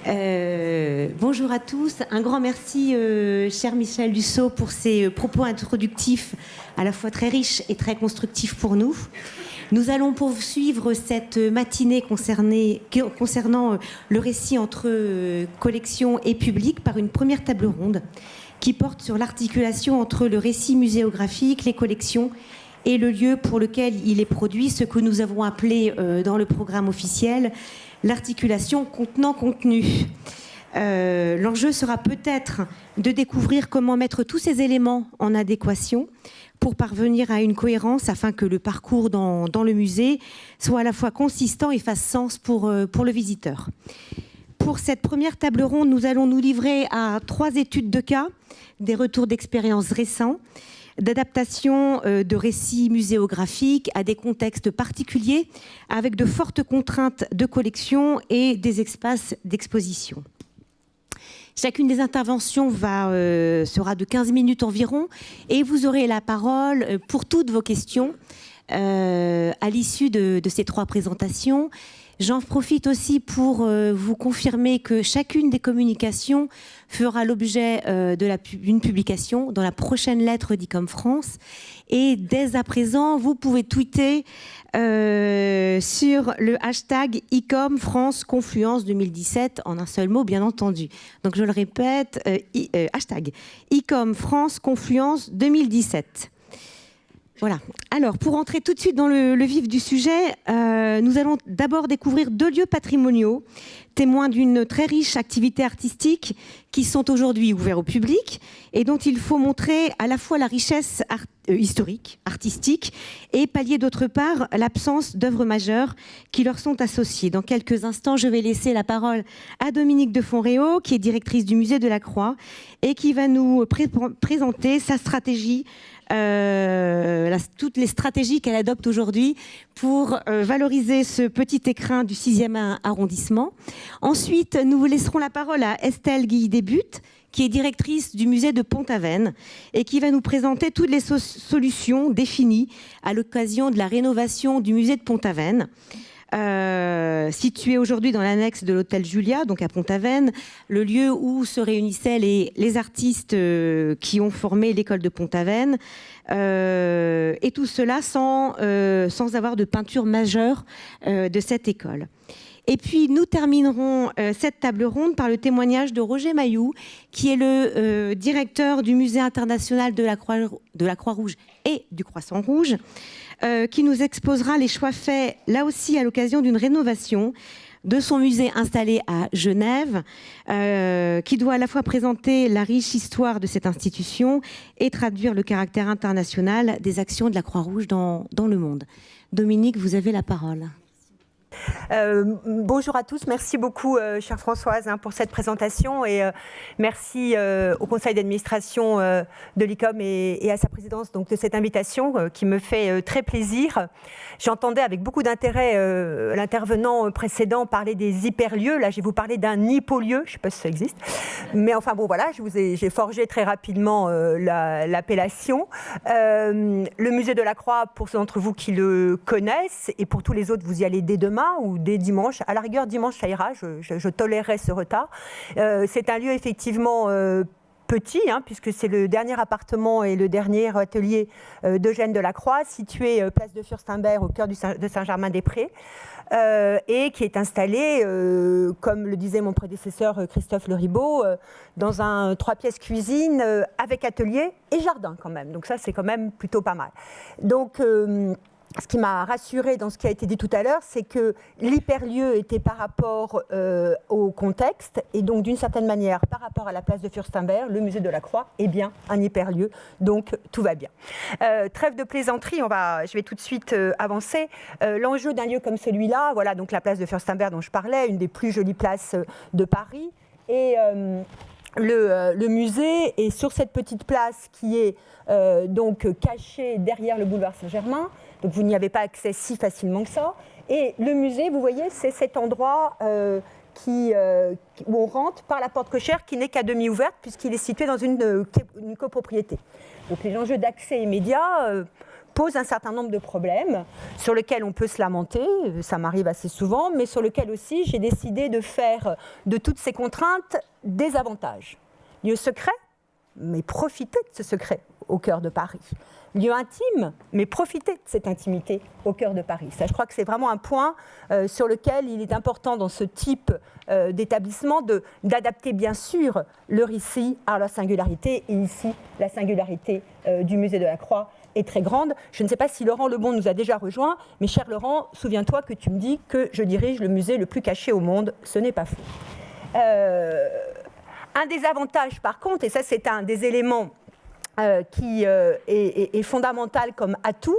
Bonjour à tous. Un grand merci, cher Michel Dussault, pour ces propos introductifs à la fois très riches et très constructifs pour nous. Nous allons poursuivre cette matinée concernant le récit entre collection et public par une première table ronde qui porte sur l'articulation entre le récit muséographique, les collections et le lieu pour lequel il est produit, ce que nous avons appelé dans le programme officiel l'articulation contenant-contenu. L'enjeu sera peut-être de découvrir comment mettre tous ces éléments en adéquation pour parvenir à une cohérence afin que le parcours dans le musée soit à la fois consistant et fasse sens pour le visiteur. Pour cette première table ronde, nous allons nous livrer à 3 études de cas, des retours d'expériences récents, d'adaptation de récits muséographiques à des contextes particuliers avec de fortes contraintes de collection et des espaces d'exposition. Chacune des interventions sera de 15 minutes environ et vous aurez la parole pour toutes vos questions à l'issue de ces 3 présentations. J'en profite aussi pour vous confirmer que chacune des communications fera l'objet d'une publication dans la prochaine lettre d'ICOM France. Et dès à présent, vous pouvez tweeter sur le hashtag ICOM France Confluence 2017, en un seul mot, bien entendu. Donc je le répète, hashtag ICOM France Confluence 2017. Voilà. Alors, pour entrer tout de suite dans le vif du sujet, nous allons d'abord découvrir 2 lieux patrimoniaux, témoins d'une très riche activité artistique qui sont aujourd'hui ouverts au public et dont il faut montrer à la fois la richesse historique, artistique, et pallier d'autre part l'absence d'œuvres majeures qui leur sont associées. Dans quelques instants, je vais laisser la parole à Dominique de Fonréau, qui est directrice du musée de la Croix et qui va nous présenter sa stratégie, toutes les stratégies qu'elle adopte aujourd'hui pour valoriser ce petit écrin du 6e arrondissement. Ensuite, nous vous laisserons la parole à Estelle Guilly-Desbuttes, qui est directrice du musée de Pont-Aven et qui va nous présenter toutes les solutions définies à l'occasion de la rénovation du musée de Pont-Aven. Situé aujourd'hui dans l'annexe de l'hôtel Julia, donc à Pont-Aven, le lieu où se réunissaient les artistes qui ont formé l'école de Pont-Aven, et tout cela sans avoir de peinture majeure de cette école. Et puis nous terminerons cette table ronde par le témoignage de Roger Mailloux, qui est le directeur du musée international de la Croix-Rouge et du Croissant-Rouge, qui nous exposera les choix faits, là aussi à l'occasion d'une rénovation de son musée installé à Genève, qui doit à la fois présenter la riche histoire de cette institution et traduire le caractère international des actions de la Croix-Rouge dans le monde. Dominique, vous avez la parole. Bonjour à tous, merci beaucoup chère Françoise pour cette présentation et merci au conseil d'administration de l'ICOM et à sa présidence donc, de cette invitation qui me fait très plaisir. J'entendais avec beaucoup d'intérêt l'intervenant précédent parler des hyperlieux. Là, je vais vous parler d'un hypolieu, je ne sais pas si ça existe, mais enfin bon voilà, j'ai forgé très rapidement l'appellation. Le musée de la Croix, pour ceux d'entre vous qui le connaissent et pour tous les autres, vous y allez dès demain ou dès dimanche. À la rigueur, dimanche, ça ira, je tolérerai ce retard. C'est un lieu effectivement petit, puisque c'est le dernier appartement et le dernier atelier d'Eugène Delacroix, situé place de Furstenberg, au cœur de Saint-Germain-des-Prés, et qui est installé, comme le disait mon prédécesseur Christophe Le Ribaud, dans un 3 pièces cuisine avec atelier et jardin quand même. Donc ça, c'est quand même plutôt pas mal. Donc ce qui m'a rassurée dans ce qui a été dit tout à l'heure, c'est que l'hyperlieu était par rapport au contexte, et donc d'une certaine manière, par rapport à la place de Furstenberg, le musée de la Croix est bien un hyperlieu, donc tout va bien. Trêve de plaisanterie, je vais tout de suite avancer. L'enjeu d'un lieu comme celui-là, voilà donc la place de Furstenberg dont je parlais, une des plus jolies places de Paris, et le musée est sur cette petite place qui est donc cachée derrière le boulevard Saint-Germain. Donc vous n'y avez pas accès si facilement que ça. Et le musée, vous voyez, c'est cet endroit où on rentre par la porte cochère qui n'est qu'à demi ouverte puisqu'il est situé dans une copropriété. Donc les enjeux d'accès immédiat, pose un certain nombre de problèmes sur lesquels on peut se lamenter, ça m'arrive assez souvent, mais sur lesquels aussi j'ai décidé de faire de toutes ces contraintes des avantages. Lieu secret, mais profitez de ce secret au cœur de Paris. Lieu intime, mais profitez de cette intimité au cœur de Paris. Ça, je crois que c'est vraiment un point sur lequel il est important dans ce type d'établissement d'adapter bien sûr le récit à la singularité. Et ici, la singularité du musée de la Croix est très grande. Je ne sais pas si Laurent Lebon nous a déjà rejoint, mais cher Laurent, souviens-toi que tu me dis que je dirige le musée le plus caché au monde. Ce n'est pas faux. Un des avantages, par contre, et ça c'est un des éléments qui est fondamental comme atout,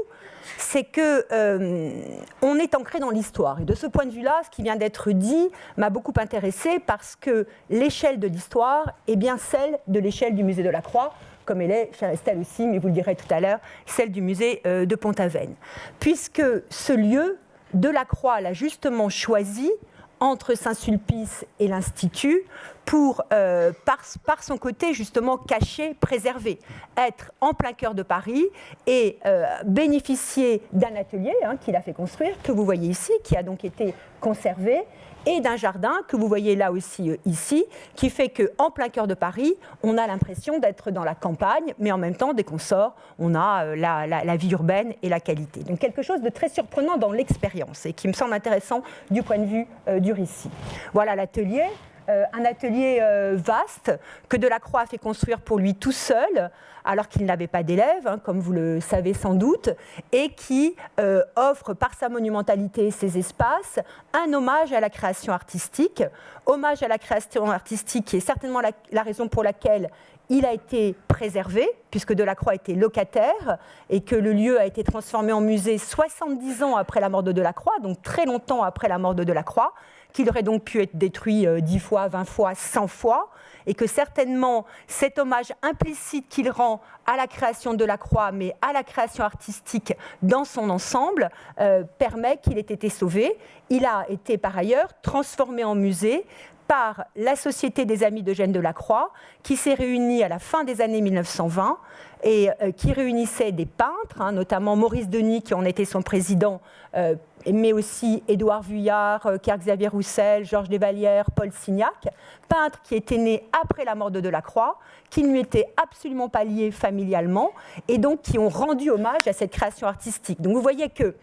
c'est qu'on est ancré dans l'histoire. Et de ce point de vue-là, ce qui vient d'être dit m'a beaucoup intéressée parce que l'échelle de l'histoire est bien celle de l'échelle du musée de la Croix, comme elle est, chère Estelle aussi, mais vous le direz tout à l'heure, celle du musée de Pont-Aven. Puisque ce lieu de la Croix l'a justement choisi entre Saint-Sulpice et l'Institut pour, par son côté justement caché, préservé, être en plein cœur de Paris et bénéficier d'un atelier qu'il a fait construire, que vous voyez ici, qui a donc été conservé, et d'un jardin que vous voyez là aussi ici, qui fait qu'en plein cœur de Paris, on a l'impression d'être dans la campagne, mais en même temps, dès qu'on sort, on a la vie urbaine et la qualité. Donc quelque chose de très surprenant dans l'expérience et qui me semble intéressant du point de vue du récit. Voilà l'atelier. Un atelier vaste que Delacroix a fait construire pour lui tout seul, alors qu'il n'avait pas d'élèves, comme vous le savez sans doute, et qui offre par sa monumentalité et ses espaces un hommage à la création artistique. Hommage à la création artistique qui est certainement la raison pour laquelle il a été préservé, puisque Delacroix était locataire et que le lieu a été transformé en musée 70 ans après la mort de Delacroix, donc très longtemps après la mort de Delacroix, qu'il aurait donc pu être détruit 10 fois, 20 fois, 100 fois, et que certainement cet hommage implicite qu'il rend à la création de Delacroix, mais à la création artistique dans son ensemble, permet qu'il ait été sauvé. Il a été par ailleurs transformé en musée par la Société des Amis d'Eugène Delacroix, qui s'est réunie à la fin des années 1920 et qui réunissait des peintres, notamment Maurice Denis, qui en était son président, mais aussi Édouard Vuillard, Pierre-Xavier Roussel, Georges Desvallières, Paul Signac, peintres qui étaient nés après la mort de Delacroix, qui ne lui étaient absolument pas liés familialement, et donc qui ont rendu hommage à cette création artistique. Donc vous voyez que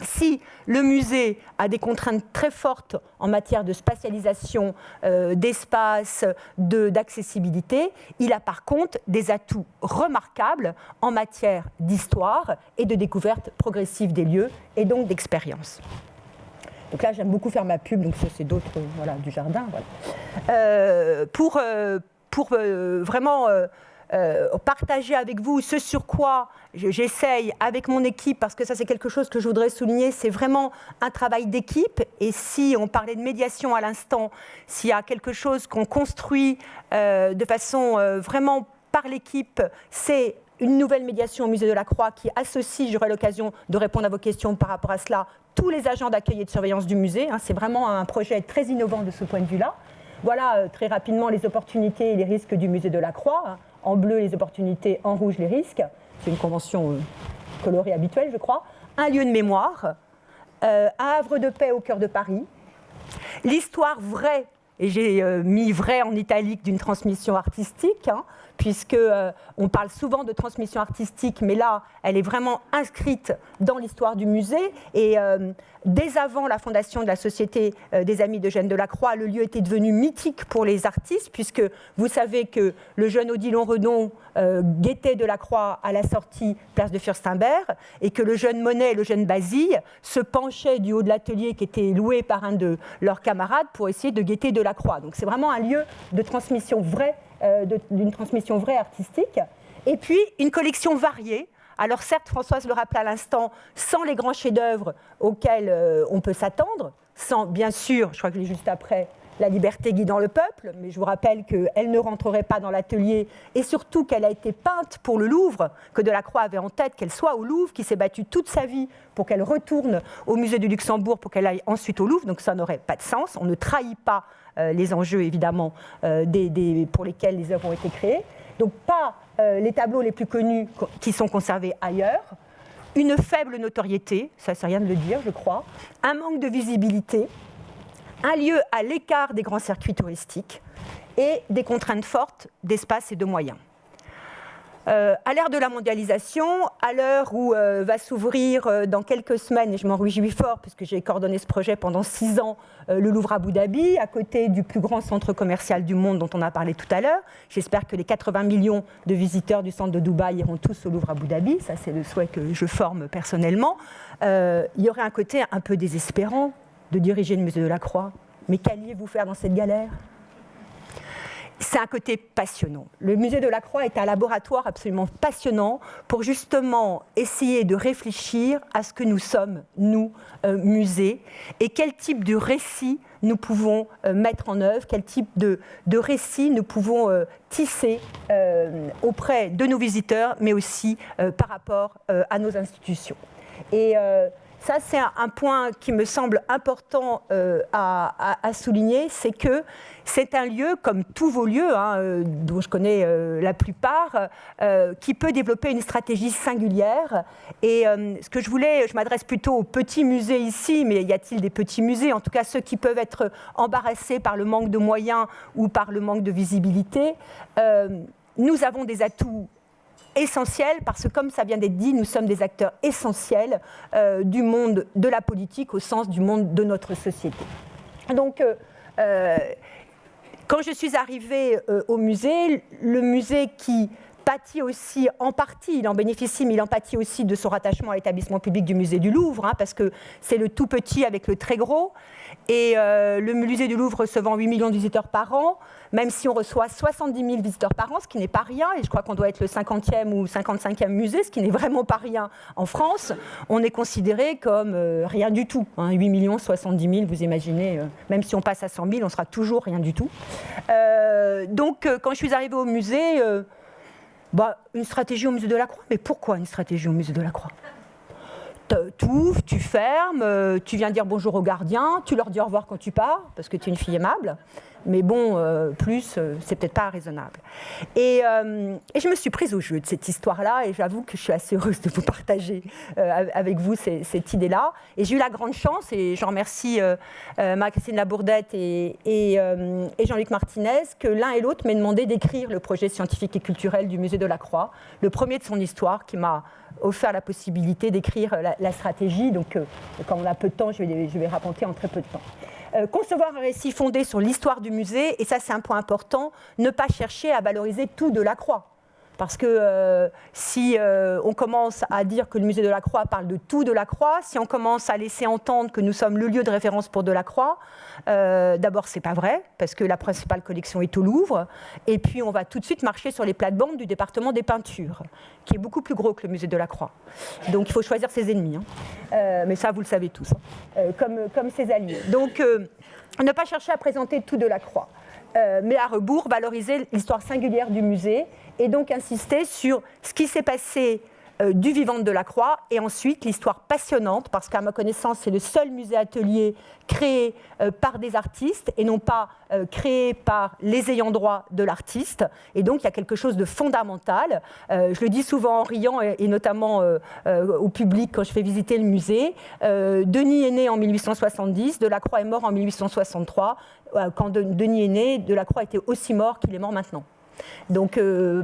si le musée a des contraintes très fortes en matière de spatialisation, d'espace, d'accessibilité, il a par contre des atouts remarquables en matière d'histoire et de découverte progressive des lieux et donc d'expérience. Donc là, j'aime beaucoup faire ma pub, donc ça c'est d'autres du jardin. Voilà. Pour vraiment partager avec vous ce sur quoi j'essaye avec mon équipe, parce que ça c'est quelque chose que je voudrais souligner, c'est vraiment un travail d'équipe. Et si on parlait de médiation à l'instant, s'il y a quelque chose qu'on construit de façon vraiment par l'équipe, c'est une nouvelle médiation au musée de la Croix qui associe, j'aurai l'occasion de répondre à vos questions par rapport à cela, tous les agents d'accueil et de surveillance du musée. C'est vraiment un projet très innovant de ce point de vue-là. Voilà très rapidement les opportunités et les risques du musée de la Croix. En bleu, les opportunités, en rouge, les risques. C'est une convention colorée habituelle, je crois. Un lieu de mémoire, un havre de paix au cœur de Paris. L'histoire vraie, et j'ai mis vrai en italique, d'une transmission artistique, puisque on parle souvent de transmission artistique, mais là, elle est vraiment inscrite dans l'histoire du musée. Et dès avant la fondation de la Société des Amis d'Eugène Delacroix, le lieu était devenu mythique pour les artistes, puisque vous savez que le jeune Odilon Redon guettait Delacroix à la sortie place de Furstenberg, et que le jeune Monet et le jeune Basile se penchaient du haut de l'atelier qui était loué par un de leurs camarades pour essayer de guetter Delacroix. Donc c'est vraiment un lieu de transmission vraie, d'une transmission vraie artistique. Et puis une collection variée. Alors certes, Françoise le rappelait à l'instant, sans les grands chefs-d'œuvre auxquels on peut s'attendre, sans bien sûr, je crois que c'est juste après, La liberté guidant le peuple, mais je vous rappelle qu'elle ne rentrerait pas dans l'atelier et surtout qu'elle a été peinte pour le Louvre, que Delacroix avait en tête qu'elle soit au Louvre, qui s'est battue toute sa vie pour qu'elle retourne au musée du Luxembourg, pour qu'elle aille ensuite au Louvre, donc ça n'aurait pas de sens. On ne trahit pas les enjeux, évidemment, pour lesquels les œuvres ont été créées. Donc pas les tableaux les plus connus qui sont conservés ailleurs. une faible notoriété, ça c'est rien de le dire, je crois, un manque de visibilité, un lieu à l'écart des grands circuits touristiques et des contraintes fortes d'espace et de moyens. À l'ère de la mondialisation, à l'heure où va s'ouvrir dans quelques semaines, et je m'en réjouis fort puisque j'ai coordonné ce projet pendant 6 ans, le Louvre Abu Dhabi, à côté du plus grand centre commercial du monde dont on a parlé tout à l'heure. J'espère que les 80 millions de visiteurs du centre de Dubaï iront tous au Louvre Abu Dhabi, ça c'est le souhait que je forme personnellement. Il y aurait un côté un peu désespérant de diriger le musée de la Croix. Mais qu'alliez-vous faire dans cette galère ? C'est un côté passionnant. Le musée de la Croix est un laboratoire absolument passionnant pour justement essayer de réfléchir à ce que nous sommes, nous, musée, et quel type de récit nous pouvons mettre en œuvre, quel type de récit nous pouvons tisser auprès de nos visiteurs, mais aussi par rapport à nos institutions. Et ça, c'est un point qui me semble important à souligner, c'est que c'est un lieu, comme tous vos lieux, dont je connais la plupart, qui peut développer une stratégie singulière. Et ce que je m'adresse plutôt aux petits musées ici, mais y a-t-il des petits musées, en tout cas ceux qui peuvent être embarrassés par le manque de moyens ou par le manque de visibilité. Nous avons des atouts essentiel parce que, comme ça vient d'être dit, nous sommes des acteurs essentiels du monde de la politique au sens du monde de notre société. Donc, quand je suis arrivée au musée, le musée qui pâtit aussi en partie, il en bénéficie, mais il en pâtit aussi de son rattachement à l'établissement public du musée du Louvre, parce que c'est le tout petit avec le très gros. Et le musée du Louvre recevant 8 millions de visiteurs par an, même si on reçoit 70 000 visiteurs par an, ce qui n'est pas rien, et je crois qu'on doit être le 50e ou 55e musée, ce qui n'est vraiment pas rien en France, on est considéré comme rien du tout. 8 millions, 70 000, vous imaginez, même si on passe à 100 000, on sera toujours rien du tout. Donc, quand je suis arrivée au musée, une stratégie au musée de la Croix. Mais pourquoi une stratégie au musée de la Croix ? Tu ouvres, tu fermes, tu viens dire bonjour aux gardiens, tu leur dis au revoir quand tu pars, parce que tu es une fille aimable. Mais bon, c'est peut-être pas raisonnable. Et je me suis prise au jeu de cette histoire-là, et j'avoue que je suis assez heureuse de vous partager avec vous cette idée-là. Et j'ai eu la grande chance, et j'en remercie Marie-Christine Labourdette et Jean-Luc Martinez, que l'un et l'autre m'aient demandé d'écrire le projet scientifique et culturel du musée de la Croix, le premier de son histoire, qui m'a offert la possibilité d'écrire la stratégie. Donc, quand on a peu de temps, je vais raconter en très peu de temps. Concevoir un récit fondé sur l'histoire du musée, et ça c'est un point important, ne pas chercher à valoriser tout de la Croix. Parce que si on commence à dire que le musée de la Croix parle de tout de la Croix, si on commence à laisser entendre que nous sommes le lieu de référence pour de la Croix, d'abord c'est pas vrai, parce que la principale collection est au Louvre, et puis on va tout de suite marcher sur les plates-bandes du département des peintures, qui est beaucoup plus gros que le musée de la Croix. Donc il faut choisir ses ennemis, mais ça vous le savez tous, comme ses alliés. Donc ne pas chercher à présenter tout de la Croix. Mais à rebours, valoriser l'histoire singulière du musée et donc insister sur ce qui s'est passé du vivant de la Croix et ensuite l'histoire passionnante, parce qu'à ma connaissance, c'est le seul musée-atelier créé par des artistes et non pas créé par les ayants droit de l'artiste. Et donc, il y a quelque chose de fondamental. Je le dis souvent en riant et notamment au public quand je fais visiter le musée. Denis est né en 1870, Delacroix est mort en 1863. Quand Denis est né, Delacroix était aussi mort qu'il est mort maintenant. Donc,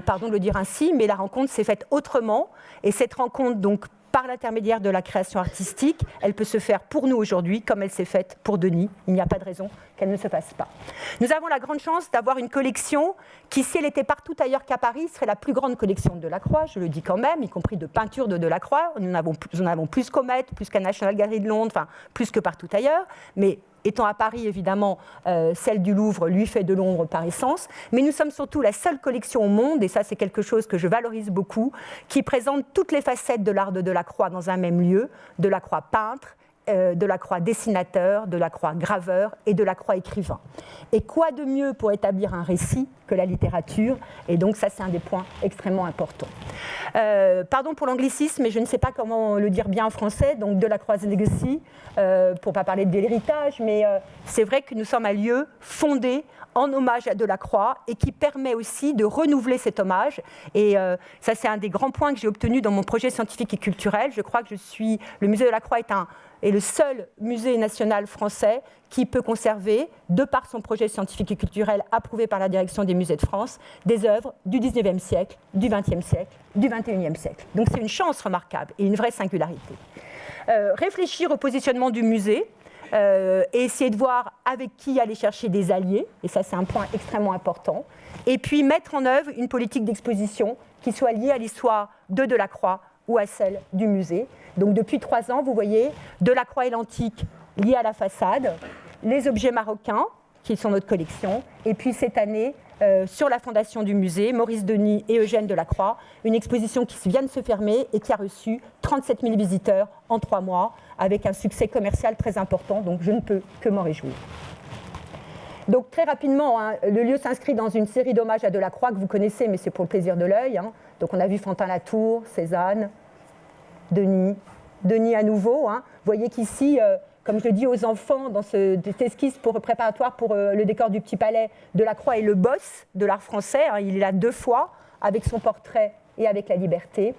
pardon de le dire ainsi, mais la rencontre s'est faite autrement. Et cette rencontre, donc, par l'intermédiaire de la création artistique, elle peut se faire pour nous aujourd'hui, comme elle s'est faite pour Denis. Il n'y a pas de raison qu'elle ne se fasse pas. Nous avons la grande chance d'avoir une collection qui, si elle était partout ailleurs qu'à Paris, serait la plus grande collection de Delacroix, je le dis quand même, y compris de peintures de Delacroix. Nous en avons plus qu'au Met, plus qu'à National Gallery de Londres, enfin, plus que partout ailleurs. Mais étant à Paris, évidemment, celle du Louvre lui fait de l'ombre par essence. Mais nous sommes surtout la seule collection au monde, et ça c'est quelque chose que je valorise beaucoup, qui présente toutes les facettes de l'art de Delacroix dans un même lieu, Delacroix peintre, Delacroix dessinateur, Delacroix graveur et Delacroix écrivain. Et quoi de mieux pour établir un récit que la littérature. Et donc ça, c'est un des points extrêmement importants. Pardon pour l'anglicisme, mais je ne sais pas comment le dire bien en français. Donc Delacroix's Legacy, pour ne pas parler de l'héritage, mais c'est vrai que nous sommes un lieu fondé en hommage à Delacroix et qui permet aussi de renouveler cet hommage. Et ça, c'est un des grands points que j'ai obtenu dans mon projet scientifique et culturel. Je crois que le musée Delacroix est le seul musée national français qui peut conserver, de par son projet scientifique et culturel approuvé par la direction des musées de France, des œuvres du 19e siècle, du 20e siècle, du 21e siècle. Donc c'est une chance remarquable et une vraie singularité. Réfléchir au positionnement du musée, et essayer de voir avec qui aller chercher des alliés, et ça c'est un point extrêmement important, et puis mettre en œuvre une politique d'exposition qui soit liée à l'histoire de Delacroix ou à celle du musée. Donc depuis 3 ans, vous voyez Delacroix et l'antique liés à la façade, les objets marocains qui sont notre collection, et puis cette année, sur la fondation du musée, Maurice Denis et Eugène Delacroix, une exposition qui vient de se fermer et qui a reçu 37 000 visiteurs en 3 mois, avec un succès commercial très important, donc je ne peux que m'en réjouir. Donc très rapidement, le lieu s'inscrit dans une série d'hommages à Delacroix que vous connaissez, mais c'est pour le plaisir de l'œil. Donc on a vu Fantin-Latour, Cézanne, Denis à nouveau. Vous voyez qu'ici, comme je le dis aux enfants, dans cette esquisse préparatoire pour le décor du Petit Palais, Delacroix est le boss de l'art français. Il est là 2 fois, avec son portrait et avec la liberté.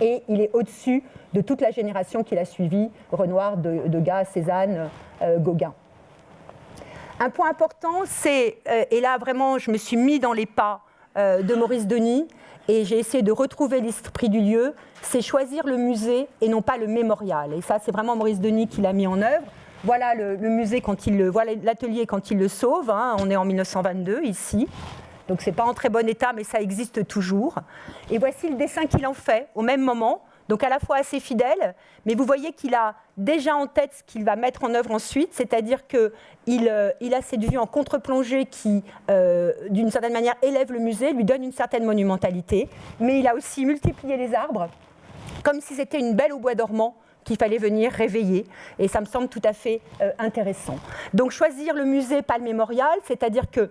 Et il est au-dessus de toute la génération qui l'a suivi, Renoir, Degas, Cézanne, Gauguin. Un point important, c'est, et là vraiment je me suis mis dans les pas de Maurice Denis, et j'ai essayé de retrouver l'esprit du lieu, c'est choisir le musée et non pas le mémorial. Et ça, c'est vraiment Maurice Denis qui l'a mis en œuvre. Voilà le musée, voilà l'atelier quand il le sauve. On est en 1922 ici. Donc ce n'est pas en très bon état, mais ça existe toujours. Et voici le dessin qu'il en fait au même moment. Donc à la fois assez fidèle, mais vous voyez qu'il a déjà en tête ce qu'il va mettre en œuvre ensuite, c'est-à-dire qu'il a cette vue en contre-plongée qui, d'une certaine manière, élève le musée, lui donne une certaine monumentalité, mais il a aussi multiplié les arbres, comme si c'était une belle au bois dormant qu'il fallait venir réveiller, et ça me semble tout à fait intéressant. Donc choisir le musée, pas le mémorial, c'est-à-dire que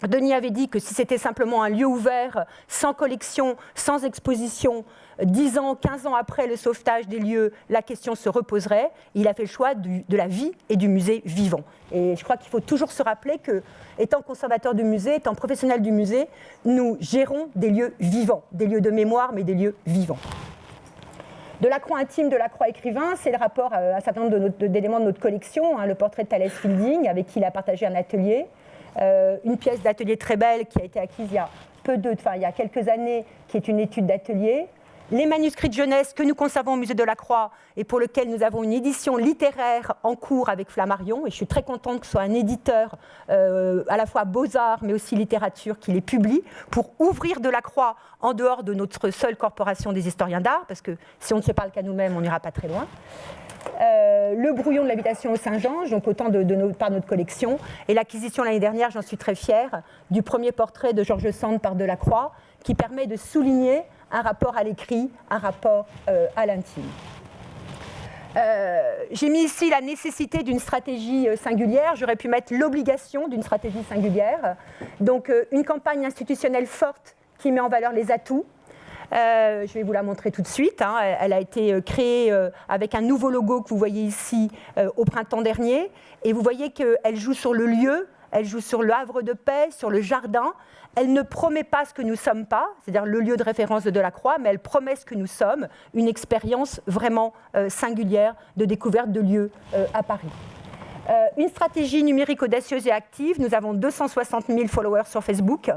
Denis avait dit que si c'était simplement un lieu ouvert, sans collection, sans exposition, 10 ans, 15 ans après le sauvetage des lieux, la question se reposerait. Il a fait le choix de la vie et du musée vivant. Et je crois qu'il faut toujours se rappeler que, étant conservateur du musée, étant professionnel du musée, nous gérons des lieux vivants, des lieux de mémoire, mais des lieux vivants. Delacroix intime, Delacroix écrivain, c'est le rapport à un certain nombre d'éléments de notre collection, le portrait de Thalès Fielding, avec qui il a partagé un atelier. Une pièce d'atelier très belle qui a été acquise il y a quelques années, qui est une étude d'atelier. Les manuscrits de jeunesse que nous conservons au musée Delacroix et pour lequel nous avons une édition littéraire en cours avec Flammarion. Et je suis très contente que ce soit un éditeur à la fois beaux-arts mais aussi littérature qui les publie pour ouvrir Delacroix en dehors de notre seule corporation des historiens d'art, parce que si on ne se parle qu'à nous-mêmes, on n'ira pas très loin. Le brouillon de l'habitation au Saint-Georges, donc autant par notre collection, et l'acquisition l'année dernière, j'en suis très fière, du premier portrait de Georges Sand par Delacroix, qui permet de souligner un rapport à l'écrit, un rapport à l'intime. J'ai mis ici la nécessité d'une stratégie singulière, j'aurais pu mettre l'obligation d'une stratégie singulière, donc une campagne institutionnelle forte qui met en valeur les atouts. Je vais vous la montrer tout de suite. Elle a été créée avec un nouveau logo que vous voyez ici au printemps dernier. Et vous voyez qu'elle joue sur le lieu, elle joue sur le havre de paix, sur le jardin. Elle ne promet pas ce que nous ne sommes pas, c'est-à-dire le lieu de référence de Delacroix, mais elle promet ce que nous sommes, une expérience vraiment singulière de découverte de lieux à Paris. Une stratégie numérique audacieuse et active. Nous avons 260 000 followers sur Facebook.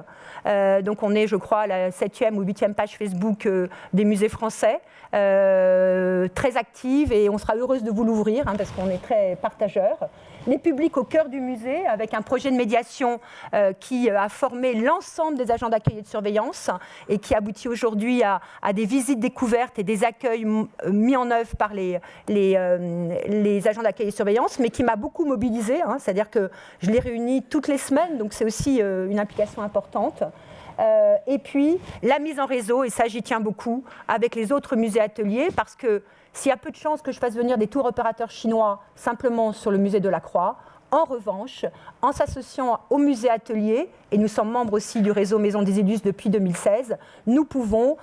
Donc on est, je crois, à la 7e ou 8e page Facebook des musées français. Très active et on sera heureuse de vous l'ouvrir parce qu'on est très partageurs. Les publics au cœur du musée avec un projet de médiation qui a formé l'ensemble des agents d'accueil et de surveillance et qui aboutit aujourd'hui à des visites découvertes et des accueils mis en œuvre par les agents d'accueil et de surveillance, mais qui m'a beaucoup mobilisée, c'est-à-dire que je les réunis toutes les semaines, donc c'est aussi une implication importante. Et puis la mise en réseau, et ça j'y tiens beaucoup, avec les autres musées ateliers, parce que s'il y a peu de chances que je fasse venir des tours opérateurs chinois simplement sur le musée Delacroix, En revanche, en s'associant au musée Atelier, et nous sommes membres aussi du réseau Maison des Illustres depuis 2016, nous pouvons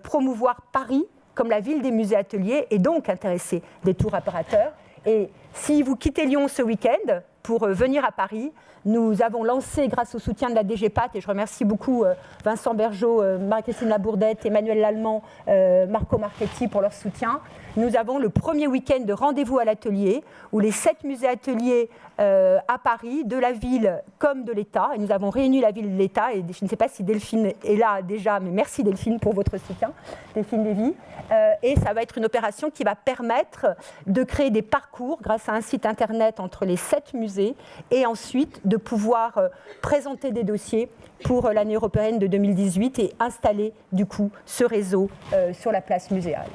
promouvoir Paris comme la ville des musées Ateliers et donc intéresser des tours opérateurs. Et si vous quittez Lyon ce week-end pour venir à Paris, nous avons lancé, grâce au soutien de la DGPAT, et je remercie beaucoup Vincent Bergeau, Marie-Christine Labourdette, Emmanuel Lallemand, Marco Marchetti pour leur soutien, nous avons le premier week-end de rendez-vous à l'atelier, où les 7 musées ateliers à Paris, de la ville comme de l'État, et nous avons réuni la ville et l'État, et je ne sais pas si Delphine est là déjà, mais merci Delphine pour votre soutien, Delphine Lévy, et ça va être une opération qui va permettre de créer des parcours grâce à un site internet entre les 7 musées, et ensuite de pouvoir présenter des dossiers pour l'année européenne de 2018 et installer du coup ce réseau sur la place muséale.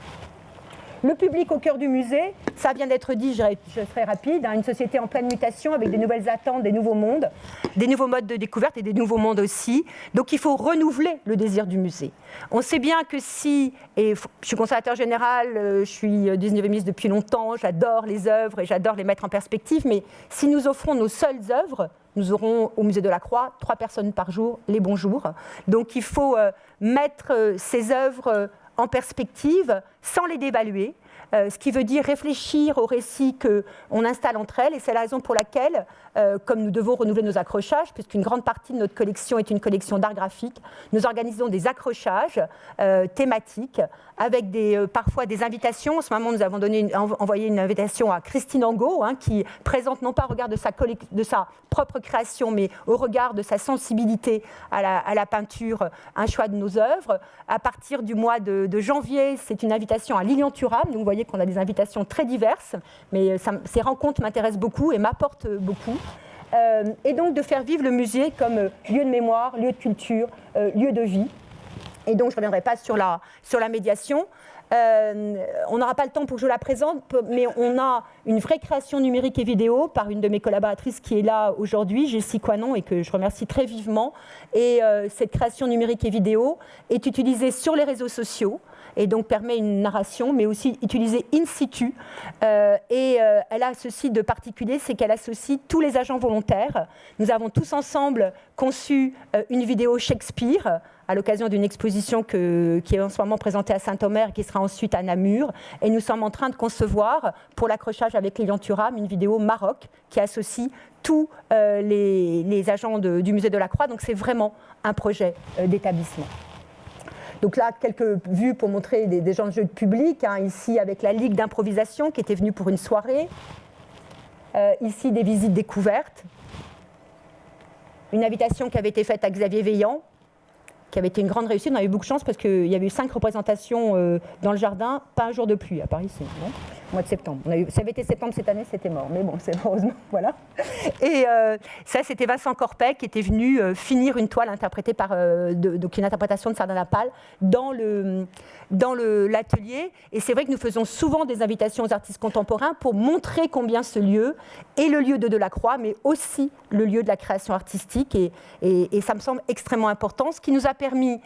Le public au cœur du musée, ça vient d'être dit, je serai rapide, une société en pleine mutation avec des nouvelles attentes, des nouveaux mondes, des nouveaux modes de découverte et des nouveaux mondes aussi. Donc il faut renouveler le désir du musée. On sait bien que si, et je suis conservateur général, je suis 19e depuis longtemps, j'adore les œuvres et j'adore les mettre en perspective, mais si nous offrons nos seules œuvres, nous aurons au musée de la Croix 3 personnes par jour, les bons jours. Donc il faut mettre ces œuvres en perspective sans les dévaluer, ce qui veut dire réfléchir aux récits qu'on installe entre elles, et c'est la raison pour laquelle, comme nous devons renouveler nos accrochages, puisqu'une grande partie de notre collection est une collection d'art graphique, nous organisons des accrochages thématiques avec parfois des invitations. En ce moment, nous avons envoyé une invitation à Christine Angot, qui présente non pas au regard de sa propre création, mais au regard de sa sensibilité à la peinture, un choix de nos œuvres. À partir du mois de janvier, c'est une invitation à Lilian Thuram. Donc, vous voyez qu'on a des invitations très diverses, mais ces rencontres m'intéressent beaucoup et m'apportent beaucoup. Et donc de faire vivre le musée comme lieu de mémoire, lieu de culture, lieu de vie. Et donc je ne reviendrai pas sur la médiation. On n'aura pas le temps pour que je la présente, mais on a une vraie création numérique et vidéo par une de mes collaboratrices qui est là aujourd'hui, Jessie Coinon, et que je remercie très vivement. Et cette création numérique et vidéo est utilisée sur les réseaux sociaux et donc permet une narration, mais aussi utilisée in situ. Et elle a ceci de particulier, c'est qu'elle associe tous les agents volontaires. Nous avons tous ensemble conçu une vidéo Shakespeare à l'occasion d'une exposition qui est en ce moment présentée à Saint-Omer et qui sera ensuite à Namur. Et nous sommes en train de concevoir, pour l'accrochage avec Lilian Thuram, une vidéo Maroc qui associe tous les agents du musée de la Croix. Donc c'est vraiment un projet d'établissement. Donc là, quelques vues pour montrer des gens de jeu de public, ici avec la Ligue d'improvisation qui était venue pour une soirée. Ici, des visites découvertes. Une invitation qui avait été faite à Xavier Veillant, qui avait été une grande réussite. On a eu beaucoup de chance parce qu'il y avait eu 5 représentations dans le jardin, pas un jour de pluie, à Paris, c'est bon, au mois de septembre. Ça avait été septembre cette année, c'était mort, mais bon, c'est heureusement, voilà. Et ça, c'était Vincent Corpet qui était venu finir une toile interprétée donc une interprétation de Sardanapale dans l'atelier. Et c'est vrai que nous faisons souvent des invitations aux artistes contemporains pour montrer combien ce lieu est le lieu de Delacroix, mais aussi le lieu de la création artistique. Et ça me semble extrêmement important, ce qui nous a permis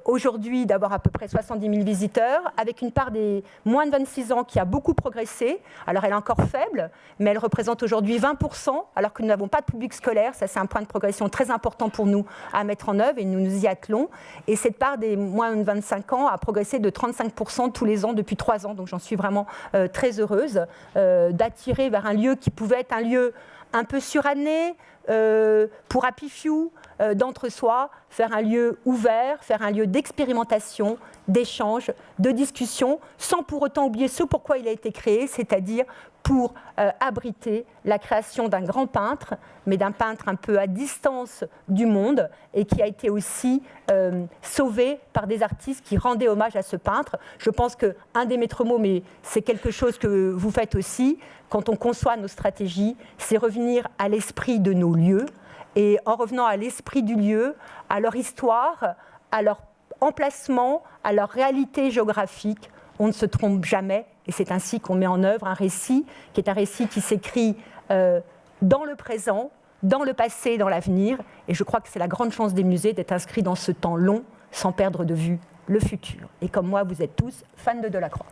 aujourd'hui d'avoir à peu près 70 000 visiteurs, avec une part des moins de 26 ans qui a beaucoup progressé. Alors elle est encore faible, mais elle représente aujourd'hui 20%, alors que nous n'avons pas de public scolaire. Ça, c'est un point de progression très important pour nous à mettre en œuvre, et nous nous y attelons. Et cette part des moins de 25 ans a progressé de 35% tous les ans depuis 3 ans. Donc j'en suis vraiment très heureuse d'attirer vers un lieu qui pouvait être un lieu un peu suranné, pour Happy Few, d'entre-soi, faire un lieu ouvert, faire un lieu d'expérimentation, d'échange, de discussion, sans pour autant oublier ce pourquoi il a été créé, c'est-à-dire pour abriter la création d'un grand peintre, mais d'un peintre un peu à distance du monde, et qui a été aussi sauvé par des artistes qui rendaient hommage à ce peintre. Je pense qu'un des maîtres mots, mais c'est quelque chose que vous faites aussi, quand on conçoit nos stratégies, c'est revenir à l'esprit de nos lieux, et en revenant à l'esprit du lieu, à leur histoire, à leur emplacement, à leur réalité géographique, on ne se trompe jamais, et c'est ainsi qu'on met en œuvre un récit qui est un récit qui s'écrit dans le présent, dans le passé, dans l'avenir, et je crois que c'est la grande chance des musées d'être inscrits dans ce temps long, sans perdre de vue le futur. Et comme moi, vous êtes tous fans de Delacroix.